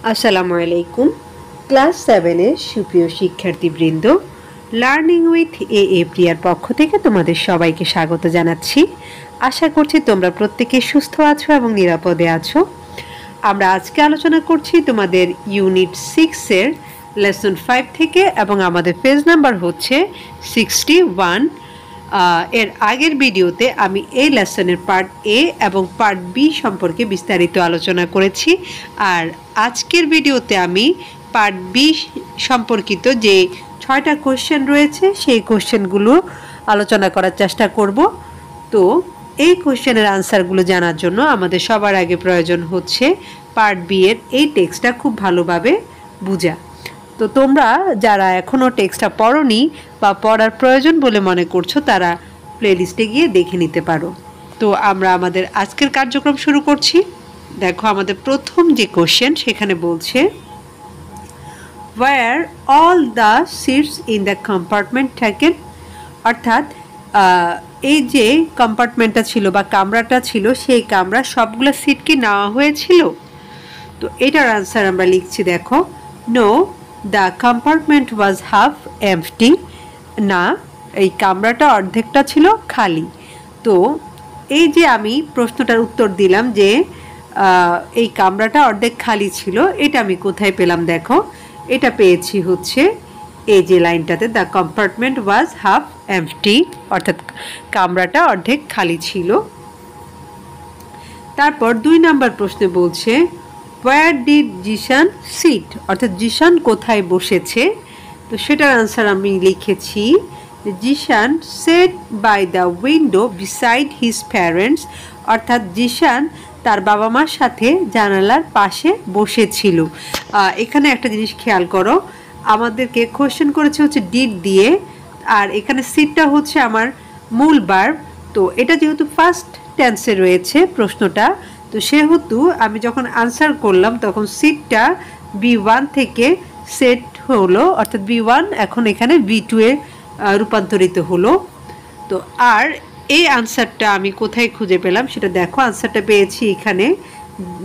আসসালামু আলাইকুম। ক্লাস 7 এর সুপ্রিয় শিক্ষার্থীবৃন্দ, লার্নিং উইথ এ প্রিয়ার পক্ষ থেকে তোমাদের সবাইকে স্বাগত জানাচ্ছি। আশা করছি তোমরা প্রত্যেকে সুস্থ আছো এবং নিরাপদে আছো। আমরা আজকে আলোচনা করছি তোমাদের ইউনিট 6 এর লেসন 5 থেকে এবং আমাদের পেজ নাম্বার হচ্ছে 61। এর আগের ভিডিওতে আমি এই লেসনের পার্ট এ এবং পার্ট বি সম্পর্কে বিস্তারিত আলোচনা করেছি, আর আজকের ভিডিওতে আমি পার্ট বি সম্পর্কিত যে 6টা কোশ্চেন রয়েছে সেই কোশ্চেনগুলো আলোচনা করার চেষ্টা করব। তো এই কোশ্চেনের আনসারগুলো জানার জন্য আমাদের সবার আগে প্রয়োজন হচ্ছে পার্ট বি এর এই টেক্সটটা খুব ভালোভাবে বোঝা। তো তোমরা যারা এখনও টেক্সটটা পড়োনি বা পড়ার প্রয়োজন বলে মনে করছো তারা প্লেলিস্টে গিয়ে দেখে নিতে পারো। তো আমরা আমাদের আজকের কার্যক্রম শুরু করছি। দেখো, আমাদের প্রথম যে কোশ্চেন সেখানে বলছে were all the seats in the compartment taken, অর্থাৎ এই যে কম্পার্টমেন্টটা ছিল বা কামরাটা ছিল সেই কামরা সবগুলো সিট কি নেওয়া হয়েছিল? তো এটার আনসার আমরা লিখছি, দেখো, no the compartment was half empty, না এই কামরাটা অর্ধেকটা ছিল খালি। তো এই যে আমি প্রশ্নটার উত্তর দিলাম যে এই কামরাটা অর্ধেক খালি ছিল, এটা আমি কোথায় পেলাম? দেখো, এটা পেয়েছি হচ্ছে এই যে লাইনটাতে, দ্য কম্পার্টমেন্ট ওয়াজ হাফ এমপ্টি, অর্থাৎ কামরাটা অর্ধেক খালি ছিল। তারপর 2 নাম্বার প্রশ্নে বলছে ওয়্যার ডিড জিশান সিট, অর্থাৎ জিশান কোথায় বসেছে? তো সেটার আনসার আমি লিখেছি Zeeshan sat by the window beside his parents, অর্থাৎ জিশান তার বাবা মার সাথে জানালার পাশে বসেছিল। এখানে একটা জিনিস খেয়াল করো, আমাদেরকে কোশ্চেন করেছে হচ্ছে ডিড দিয়ে, আর এখানে সিটটা হচ্ছে আমার মূল ভার্ব। তো এটা যেহেতু ফার্স্ট টেন্সে রয়েছে প্রশ্নটা, তো সেহেতু আমি যখন আনসার করলাম তখন সিটটা B1 থেকে সেট হলো, অর্থাৎ B1 এখন এখানে B2 এ রূপান্তরিত হলো। তো আর এই আনসারটা আমি কোথায় খুঁজে পেলাম সেটা দেখো, আনসারটা পেয়েছি এখানে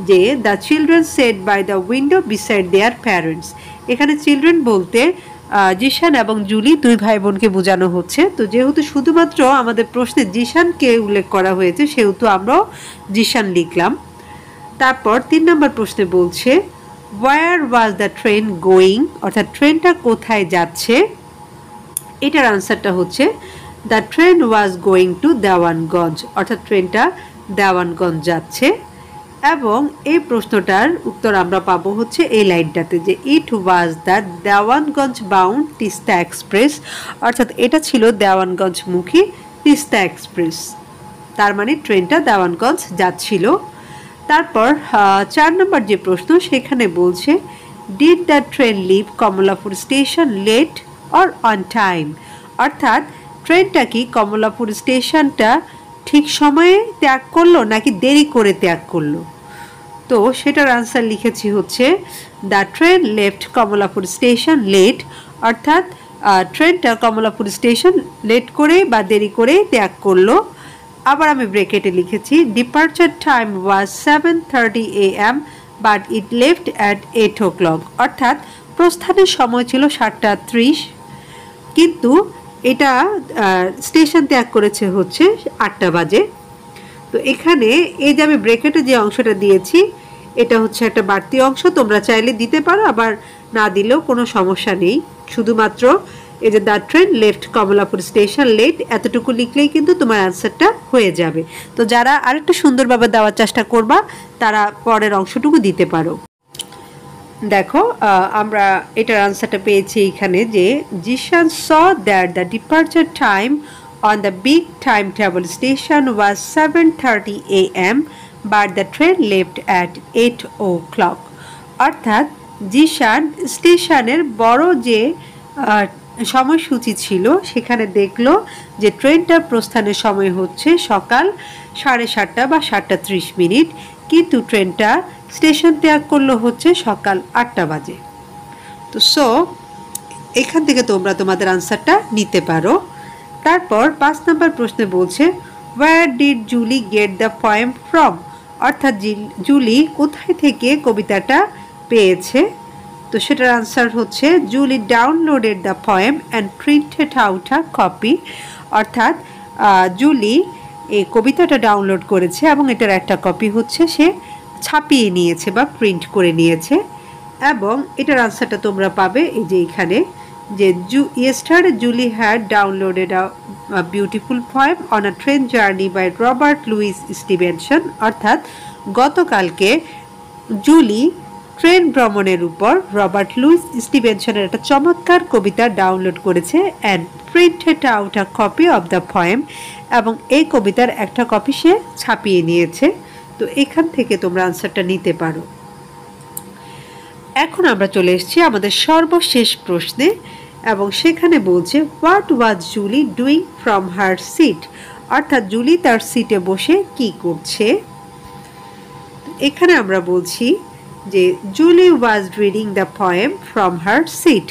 যে the children sat by the window beside their parents. এখানে চিলড্রেন বলতে জিশান এবং জুলি 2 ভাই বোনকে বোঝানো হচ্ছে। তো যেহেতু শুধুমাত্র আমাদের প্রশ্নে জিশানকে উল্লেখ করা হয়েছে সেহেতু আমরাও জিশান লিখলাম। তারপর 3 নম্বর প্রশ্নে বলছে where was the train going, অর্থাৎ ট্রেনটা কোথায় যাচ্ছে? এটার আনসারটা হচ্ছে the train was going to Dewanganj, অর্থাৎ ট্রেনটা দেওয়ানগঞ্জ যাচ্ছে। এবং এই প্রশ্নটার উত্তর আমরা পাবো হচ্ছে এই লাইনটাতে যে it was the Dewanganj bound Teesta Express, অর্থাৎ এটা ছিল দেওয়ানগঞ্জমুখী তিস্তা এক্সপ্রেস, তার মানে ট্রেনটা দেওয়ানগঞ্জ যাচ্ছিল। তারপর 4 নম্বর যে প্রশ্ন সেখানে বলছে did the train leave Kamalapur station late or on time, অর্থাৎ ট্রেনটা কি কমলাপুর স্টেশনটা ঠিক সময়ে ত্যাগ করলো নাকি দেরি করে ত্যাগ করলো? তো সেটার আনসার লিখেছি হচ্ছে the train left Kamalapur station late, অর্থাৎ ট্রেনটা কমলাপুর স্টেশন লেট করে বা দেরি করে ত্যাগ করলো। আবার আমি ব্রেকেটে লিখেছি departure time was 7:30 AM but it left at 8 o'clock, অর্থাৎ প্রস্থানের সময় ছিল 7:30, কিন্তু এটা স্টেশন ত্যাগ করেছে হচ্ছে 8টা বাজে। তো এখানে এই যে আমি ব্রেকেটে যে অংশটা দিয়েছি এটা হচ্ছে একটা বাড়তি অংশ, তোমরা চাইলে দিতে পারো, আবার না দিলেও কোনো সমস্যা নেই। শুধুমাত্র এই যে the train left Kamalapur station late এতটুকু লিখলেই কিন্তু তোমার আনসারটা হয়ে যাবে। তো যারা আরেকটু সুন্দরভাবে দেওয়ার চেষ্টা করবা তারা পরের অংশটুকু দিতে পারো। দেখো, আমরা এটার আনসারটা পেয়েছি এখানে যে Zeeshan saw that the departure time on the big timetable station was 7:30 AM but the train left at 8 o'clock, অর্থাৎ জিশান স্টেশনের বড় যে সময়সূচি ছিল সেখানে দেখলো যে ট্রেনটার প্রস্থানের সময় হচ্ছে সকাল 7:30 বা 7:30, কিন্তু ট্রেনটা স্টেশন ত্যাগ করলো হচ্ছে সকাল 8টা বাজে। তো এখান থেকে তোমরা তোমাদের আনসারটা নিতে পারো। তারপর 5 নম্বর প্রশ্নে বলছে where did Julie get the poem from, অর্থাৎ জুলি কোথায় থেকে কবিতাটা পেয়েছে। তো সেটার আনসার হচ্ছে Julie downloaded the poem and printed out a copy, অর্থাৎ জুলি এই কবিতাটা ডাউনলোড করেছে এবং এটার একটা কপি হচ্ছে সে ছাপিয়ে নিয়েছে বা প্রিন্ট করে নিয়েছে। এবং এটার আনসারটা তোমরা পাবে এই যে এখানে, যে yesterday Julie had downloaded a beautiful poem on a train journey by Robert Louis Stevenson, অর্থাৎ গতকালকে জুলি ট্রেন ভ্রমণের উপর রবার্ট লুইস স্টিভেনসনের একটা চমৎকার কবিতা ডাউনলোড করেছে and printed out a copy of the poem, এবং এই কবিতার একটা কপি সে ছাপিয়ে নিয়েছে। তো এখান থেকে তোমরা আনসারটা নিতে পারো। এখন আমরা চলে এসেছি আমাদের সর্বশেষ প্রশ্নে, এবং সেখানে বলছে what was Julie doing from her seat, অর্থাৎ জুলি তার সিটে বসে কি করছে। এখানে আমরা বলছি যে Julie was reading the poem from her seat,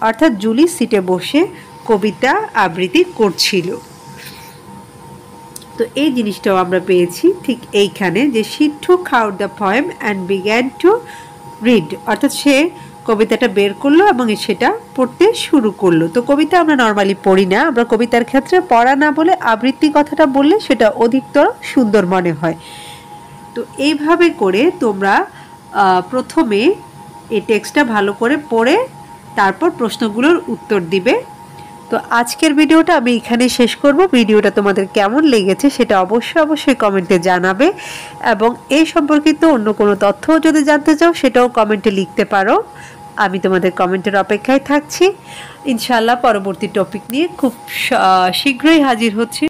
অর্থাৎ জুলি সিটে বসে কবিতা আবৃত্তি করছিল। তো এই জিনিসটাও আমরা পেয়েছি ঠিক এইখানে, যে she took out the poem and began to read, অর্থাৎ সে কবিতাটা বের করলো এবং সেটা পড়তে শুরু করলো। তো কবিতা আমরা নর্মালি পড়ি না, আমরা কবিতার ক্ষেত্রে পড়া না বলে আবৃত্তি কথাটা বললে সেটা অধিকতর সুন্দর মনে হয়। তো এইভাবে করে তোমরা প্রথমে এই টেক্সটটা ভালো করে পড়ে তারপর প্রশ্নগুলোর উত্তর দিবে। তো আজকের ভিডিওটা আমি এখানে শেষ করব। ভিডিওটা তোমাদের কেমন লেগেছে সেটা অবশ্যই কমেন্টে জানাবে, এবং এই সম্পর্কিত অন্য কোনো তথ্য যদি জানতে চাও সেটাও কমেন্টে লিখতে পারো। আমি তোমাদের কমেন্টের অপেক্ষায় থাকছি। ইনশাআল্লাহ পরবর্তী টপিক নিয়ে খুব শীঘ্রই হাজির হচ্ছি।